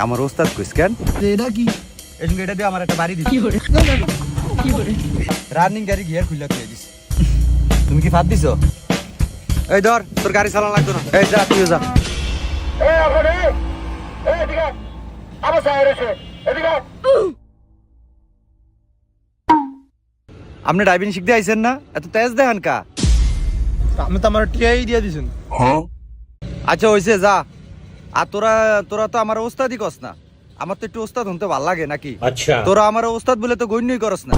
আমার ওস্তাদ কইস কেন এটা কি এসঙ্গে এটা দিয়ে আমার একটা বাড়ি দিছি রানিং গাড়ি গিয়ার খুইলা দিয়ে দিস তুমি কি ফাঁদ দিছো এই ধর তোর গাড়ি চালান লাগতো না এই যা তুই যা আপনি ড্রাইভিং শিখতে আইছেন না এত তেজ দেখান কা আমি তো আমার টিআই দিয়ে দিছেন আচ্ছা হইছে যা আর তোরা তোরা তো আমার ওস্তাদই কস না আমার তো একটু ওস্তাদ হতে ভাল লাগে নাকি আচ্ছা তোরা আমার ওস্তাদ বলে তো গণ্যই করস না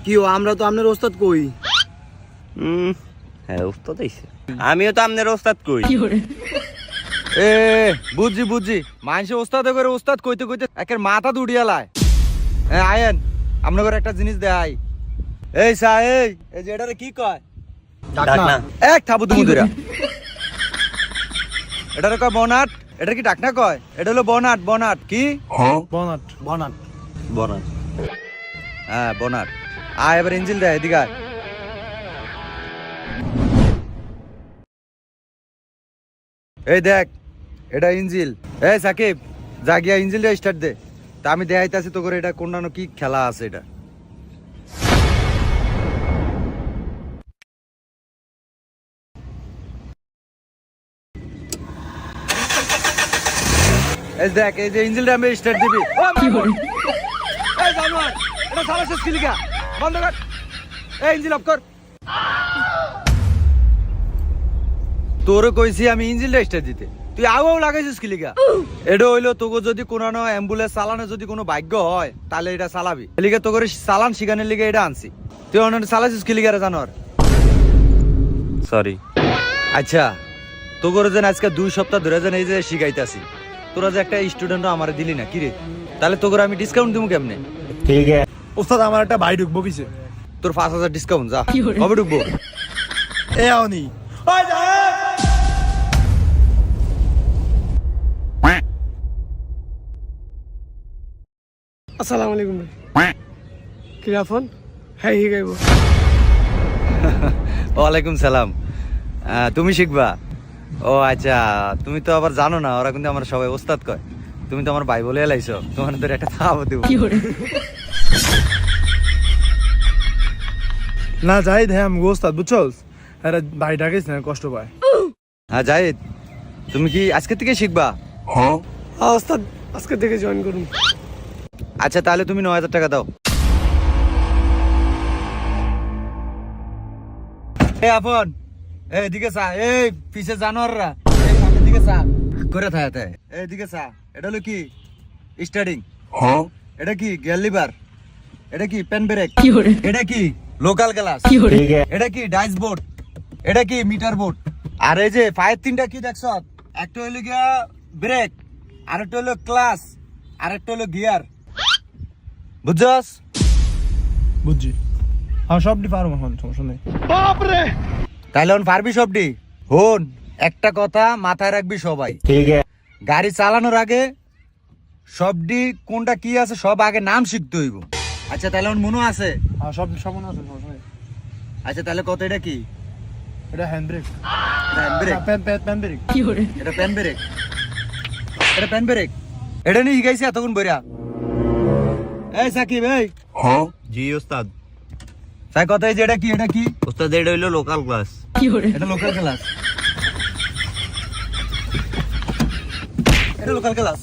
কি ও আমরা তো আপনার ওস্তাদ কই হ্যাঁ ওস্তাদ আইছে আমিও তো আপনার ওস্তাদ কই এ বুঝছি বুঝছি মানুষে ওস্তাদ করে ওস্তাদ কইতে কইতে একের মাথা দুড়িয়া লায় হ্যাঁ আয়েন আপনাদের একটা জিনিস দেখাই এই সা এই যে এটারে কি কয় ডাকনা এক থাবু তুমি দুরা এটারে কয় বনাট এটা কি ডাকনা কয় এটা হলো বনাট বনাট কি বনাট বনাট বনা হ্যাঁ বনাট আয় এবার ইঞ্জিল দেয় এদিকে আয়। এই দেখ এটা ইঞ্জিল এই সাকিব যা গিয়া ইঞ্জিলটা স্টার্ট দে তা আমি দেখাইতেছি তো করে এটা কোন কি খেলা আছে এটা এই দেখ এই যে ইঞ্জিলটা আমি স্টার্ট দিবি এই জানোয়ার এটা সারা শেষ কিলিকা বন্ধ কর এই ইঞ্জিল অফ কর তোরে কইছি আমি ইঞ্জিনটা স্টার্ট দিতে তুই আও লাগাইছিস কি লিগা এটা হইলো তোকে যদি কোনো অ্যাম্বুলেন্স চালানো যদি কোনো ভাগ্য হয় তাহলে এটা চালাবি এলিগে তো করে চালান শিখানোর লিগে এটা আনছি তুই অন্য চালাইছিস কি লিগা রে জানোয়ার সরি আচ্ছা তো করে যেন আজকে 2 সপ্তাহ ধরে যেন এই যে শিখাইতাছি তোরা যে একটা স্টুডেন্ট আমারে দিলি না কি রে তাহলে তো করে আমি ডিসকাউন্ট দিব কেমনে ঠিক আছে ওস্তাদ আমার একটা ভাই ঢুকবো কিসে তোর 5000 ডিসকাউন্ট যা কবে ঢুকবো এ আওনি আসসালামু আলাইকুম ভাই কিরা ফোন হ্যাঁ হি গাইবো ওয়ালাইকুম সালাম তুমি শিখবা ও আচ্ছা তুমি তো আবার জানো না ওরা কিন্তু আমার সবাই ওস্তাদ কয় তুমি তো আমার ভাই বলে এলাইছো তোমার তোর একটা খাওয়াবো দেবো না জাহিদ হ্যাঁ আমি ওস্তাদ বুঝছস আরে ভাই ডাকিস না কষ্ট পায় হ্যাঁ জাহিদ তুমি কি আজকে থেকে শিখবা হ্যাঁ ওস্তাদ আজকে থেকে জয়েন করুন আচ্ছা তাহলে তুমি 9000 টাকা দাও এই আপন এই দিকে চা এই পিছে জানোয়াররা এই সামনের দিকে চা করে থাকতে এই দিকে চা এটা হলো কি স্টার্টিং হ্যাঁ এটা কি গিয়ার লিভার এটা কি পেন ব্রেক এটা কি লোকাল গ্লাস ঠিক আছে এটা কি ডাইস বোর্ড এটা কি মিটার বোর্ড আর এই যে ফায়ার তিনটা কি দেখছ একটা হলো গিয়া ব্রেক আরেকটা হলো ক্লাস আরেকটা হলো গিয়ার বুঝছস বুঝছি হ্যাঁ সবটি পারবো এখন সমস্যা নেই তাইলে এখন পারবি সবটি হন একটা কথা মাথায় রাখবি সবাই ঠিক আছে গাড়ি চালানোর আগে সবটি কোনটা কি আছে সব আগে নাম শিখতে হইব আচ্ছা তাহলে এখন মনে আছে হ্যাঁ সব সব মনে আছে সমস্যা নেই আচ্ছা তাহলে কত এটা কি এটা হ্যান্ড ব্রেক এটা হ্যান্ড ব্রেক প্যান ব্রেক এটা পেন ব্রেক এটা পেন ব্রেক এটা নিয়ে শিখাইছি এতক্ষণ বইরা এই সাকিব এই হ্যাঁ জি ওস্তাদ সাই কথা এই যে এটা কি ওস্তাদ এটা হইলো লোকাল ক্লাস এটা লোকাল ক্লাস এটা লোকাল ক্লাস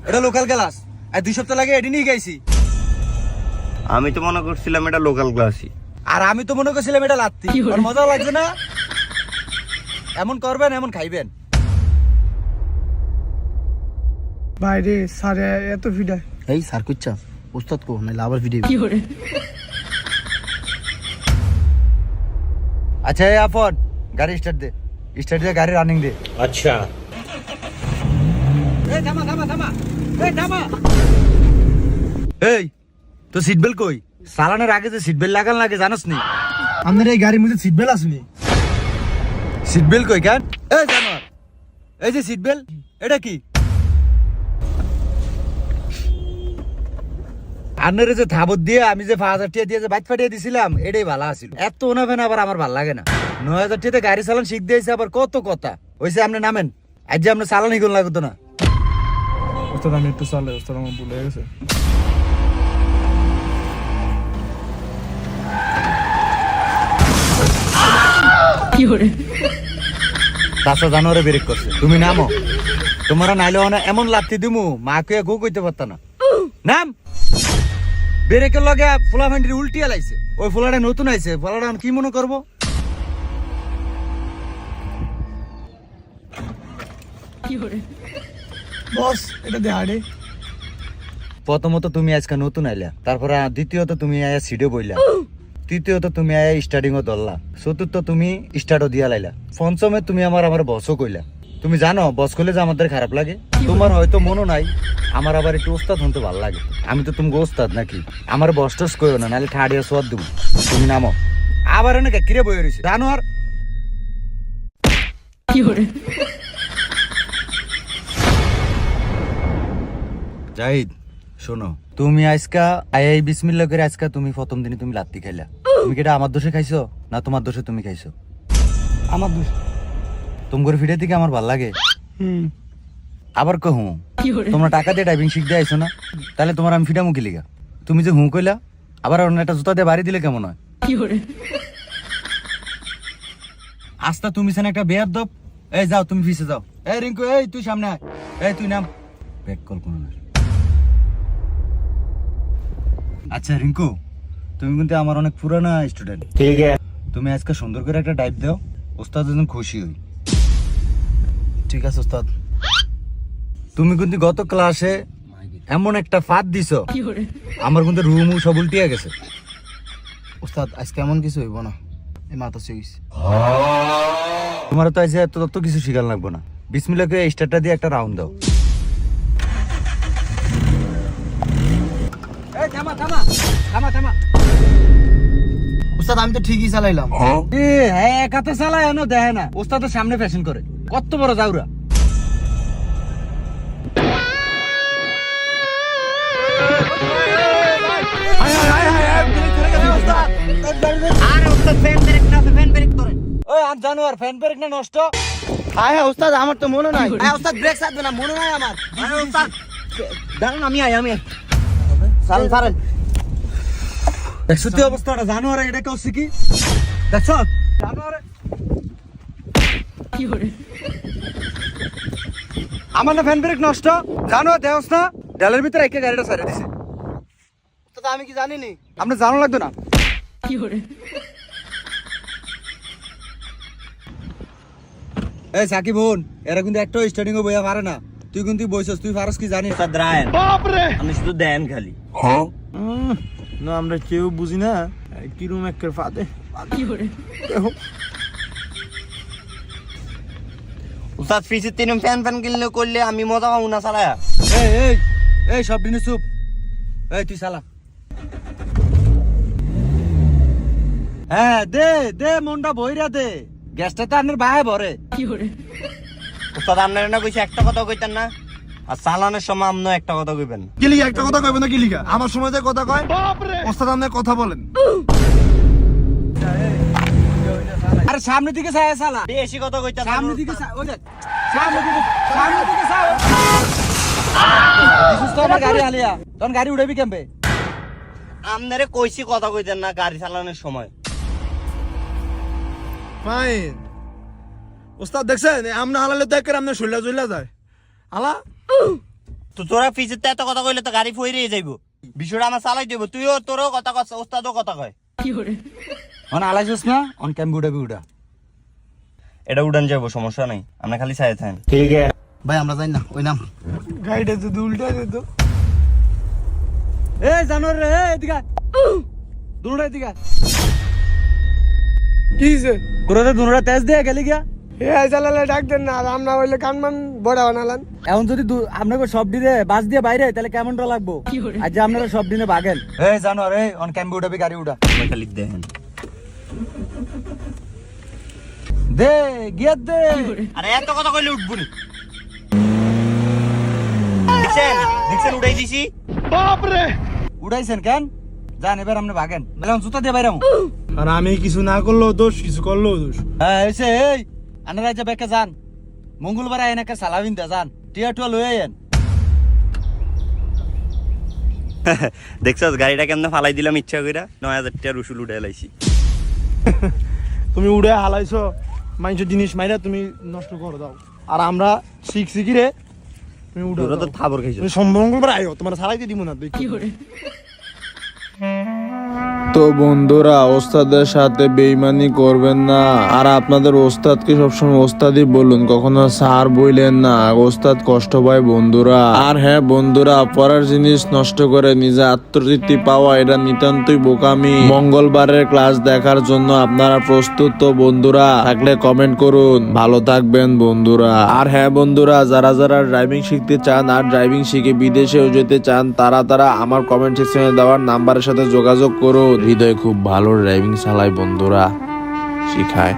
এটা লোকাল ক্লাস আর 2 সপ্তাহ লাগে এটি নিয়ে গাইছি আমি তো মনে করছিলাম এটা লোকাল ক্লাসই আর আমি তো মনে করছিলাম এটা লাত্তি আর মজা লাগছে না এমন করবেন এমন খাইবেন বাইরে সারে এত ভিড়ায় এই স্যার কুচ্ছা উস্তাদ কো নাইলে আবার ভিডিও আচ্ছা এই আপন গাড়ি স্টার্ট দিয়ে গাড়ি রানিং দে আচ্ছা এই থামা এই থামা এই তো সিট বেল্ট কই চালানোর আগে যে সিট বেল্ট লাগান লাগে জানোস নি আমাদের এই গাড়ির মধ্যে সিট বেল্ট আসেনি সিট বেল্ট কই কেন এই জানোয়ার এই যে সিট বেল্ট এটা কি আন্নারে যে থাবত দিয়ে আমি যে 5000 টাকা দিয়ে যে বাইক ফাটিয়ে দিছিলাম এটাই ভালো আছিল এত ওনাবেন আবার আমার ভালো লাগে না 9000 টাকাতে গাড়ি চালান শিখ দিয়েছে আবার কত কথা হইছে আপনি নামেন আজ যে আপনি চালানি কোন লাগতো না ওস্তাদ আমি একটু চালাই, ওস্তাদ আমার ভুল হয়ে গেছে। চাচা জানোয়ারে ব্রেক করছে, তুমি নামো। তোমার নাইলে এমন লাথি দিমু মাকে গো কইতে পারত না। নাম ব্রেকের লগে ফুলা ভান্ডির উল্টি আলাইছে, ওই ফুলাটা নতুন আইছে, ফুলাটা কি মনে করবো? বস এটা দে আড়ে। প্রথমত তুমি আজকে নতুন আইলা, তারপরে দ্বিতীয়ত তুমি আয়া সিডে বইলা, তৃতীয়ত তুমি আয়া স্টার্টিং ও ধরলা, চতুর্থ তুমি স্টার্টও দিয়া লাইলা, পঞ্চমে তুমি আমার বসও কইলা। তুমি জানো বস কইলে যে আমাদের খারাপ লাগে? তোমার হয়তো মনও নাই, আমার আবার একটু ওস্তাদ হতে ভালো লাগে। আমি তো তুমি ওস্তাদ নাকি? আমার বস টস কইও না, নাহলে ঠাড়িয়া সোয়াদ দেবো। তুমি নামো। আবার অনেক কিরে বই রয়েছে জানোয়ার। জাহিদ শোনো, তুমি আজকা আই বিসমিল্লাহ করে আজকা তুমি প্রথম দিনে তুমি লাত্তি খাইলা। তুমি কি এটা আমার দোষে খাইছো না তোমার দোষে তুমি খাইছো? আমার দোষ। তুমি করে ফিরে থেকে আমার ভাল লাগে। আবার কহু তোমরা টাকা দিয়ে ড্রাইভিং শিখতে আইছো না, তাহলে তোমার আমি ফিটা মুখি লিগা। তুমি যে কইলা, আবার অন্য একটা জুতা দিয়ে বাড়ি দিলে কেমন হয়? আস্তা তুমি সেন একটা বেয়ার দপ। এই যাও তুমি ফিসে যাও। এই রিঙ্কু, এই তুই সামনে আয়। এই তুই নাম। ব্যাক কল কোন না। আচ্ছা রিঙ্কু, তুমি কিন্তু আমার অনেক পুরানা স্টুডেন্ট। ঠিক আছে, তুমি আজকে সুন্দর করে একটা ডাইভ দাও, ওস্তাদ যেন খুশি হই। ঠিক আছে ওস্তাদ। তুমি কিন্তু গত ক্লাসে এমন একটা ফাঁদ দিছো, আমার কিন্তু রুম সব উল্টিয়ে গেছে। ওস্তাদ আজকে এমন কিছু হইব না, এই মাথা চুইস। তোমার তো আজকে তত কিছু শিখাল লাগবো না। বিসমিল্লাহ করে স্টারটা দিয়ে একটা রাউন্ড দাও। এই থামা থামা থামা থামা। ওস্তাদ আমি তো ঠিকই চালাইলাম। হ্যাঁ একাতে চালায় এনো দেখে না, ওস্তাদের সামনে ফ্যাশন করে। কত বড় যাওরা। ওই আর জানোয়ার ফ্যান ব্রেক না নষ্ট। হ্যাঁ ওস্তাদ আমার তো মনে নাই। হ্যাঁ ওস্তাদ ব্রেক ছাড়বে না, মনে নাই আমার। ওস্তাদ দাঁড়ান, আমি সারেন সারেন। দেখছো তুই অবস্থাটা? জানোয়ার এটা করছে কি দেখছো? জানোয়ার আমার না ফ্যান ব্রেক নষ্ট, জানোয়ার দেওস না ডালের ভিতরে একে গাড়িটা ছেড়ে দিছে। ওস্তাদ আমি কি জানিনি। আপনি জানো লাগতো না। এই সাকিব বোন, এরা কিন্তু একটা স্টার্টিং এ বইয়া পারে না। তুই কিন্তু বইছস, তুই পারস কি জানিস? রায়ন আমি শুধু দেন খালি। না আমরা কেউ বুঝি না কিরম একটা ফাদে। উস্তাদ ফিসে তিন ফ্যান ফ্যান কিনলে করলে আমি মজা পাবো না চালায়া। এই এই এই সব দিনে চুপ। এই তুই চালা। হ্যাঁ দে দে, মনটা বইরা দে। গ্যাসটা তো আপনার বাহে ভরে। উস্তাদ আপনার না কইছে একটা কথা কইতেন না, আর চালানোর সময় আপনি একটা কথা কইবেন না। কি লিগা একটা কথা কইব না? কি লিগা আমার সময় যে কথা কয়? ওস্তাদ আপনি কথা বলেন। আরে সামনের দিকে চায় চালা। বেশি কথা কইতেন না। সামনের দিকে ওই দেখ, সামনের দিকে চাও। দিস তো আমার গাড়ি আলিয়া, তখন গাড়ি উড়াবি কেমবে? আপনারে কইছি কথা কইতেন না গাড়ি চালানোর সময়। ফাইন ওস্তাদ দেখছেন আমরা হালালে দেখ আমরা শৈলা জইলা যায় আলা। তো তোরা ফিসে এত কথা কইলে তো গাড়ি ফইরে যাইবো। বিষয়টা আমার চালাই দেবো। তুইও তোরও কথা কস, ওস্তাদও কথা কয়। অন আলাইছিস না, অন ক্যাম্প উড়াবি উড়া। এটা উড়ান যাবো, সমস্যা নাই, আমরা খালি চাই থাকেন। ঠিক আছে ভাই আমরা যাই না, ওই নাম গাড়িটা যদি উল্টা যেত। এই জানোয়ার রে, এদিকে দুনুরা এদিকে। কি হইছে? তোরা দুনুরা তেজ দিয়ে গেলি গিয়া। এ চালালে ডাক দেন না, আর আমরা হইলে কানমান বড় বানালাম। এখন যদি আপনাকে সব দিনে বাস দিয়ে বাইরে, তাহলে কেমনটা লাগবো? আজ যে আপনারা সব দিনে বাগেন। এই জানোয়ার, এই অন ক্যাম্প উড়াবি, গাড়ি উড়া। আমরা খালি দেখেন। দে গিয়া দে। আরে এত কথা কইলে উঠবো নি। দেখছেন দেখছেন উড়াই দিছি। উড়াইছেন কেন? যান এবার আপনি ভাগেন, এখন জুতা দিয়ে বাইরে। আর আমি কিছু না করলেও দোষ, কিছু করলেও দোষ। হ্যাঁ এসে এই আনারা যে বেকে যান, মঙ্গলবার আইন একটা সালাবিন দে যান, টিয়া টুয়া লয়ে আইন। দেখছস গাড়িটা কেমনে ফালাই দিলাম ইচ্ছা কইরা 9000 টাকা রসুল উঠে লাইছি। তুমি উড়ে হালাইছো মানুষের জিনিস মাইরা তুমি নষ্ট করে দাও, আর আমরা শিখছি কি রে তুমি উড়ে তোরা তো দাও। থাবর খাইছিস। তুমি মঙ্গলবার আইও, তোমার সারাইতে দিব না দেখি। তো বন্ধুরা ওস্তাদের সাথে বেইমানি করবেন না, আর আপনাদের ওস্তাদকে সবসময় ওস্তাদই বলুন, কখনো স্যার বইলেন না, ওস্তাদ কষ্ট পায় বন্ধুরা। আর হ্যাঁ বন্ধুরা, পরের জিনিস নষ্ট করে নিজে আত্মতৃপ্তি পাওয়া এটা নিতান্তই বোকামি। মঙ্গলবারের ক্লাস দেখার জন্য আপনারা প্রস্তুত তো বন্ধুরা? থাকলে কমেন্ট করুন। ভালো থাকবেন বন্ধুরা। আর হ্যাঁ বন্ধুরা, যারা যারা ড্রাইভিং শিখতে চান আর ড্রাইভিং শিখে বিদেশেও যেতে চান, তারা আমার কমেন্ট সেকশনে দেওয়ার নাম্বারের সাথে যোগাযোগ করুন। হৃদয় খুব ভালো ড্রাইভিং চালায় বন্ধুরা, শিখায়।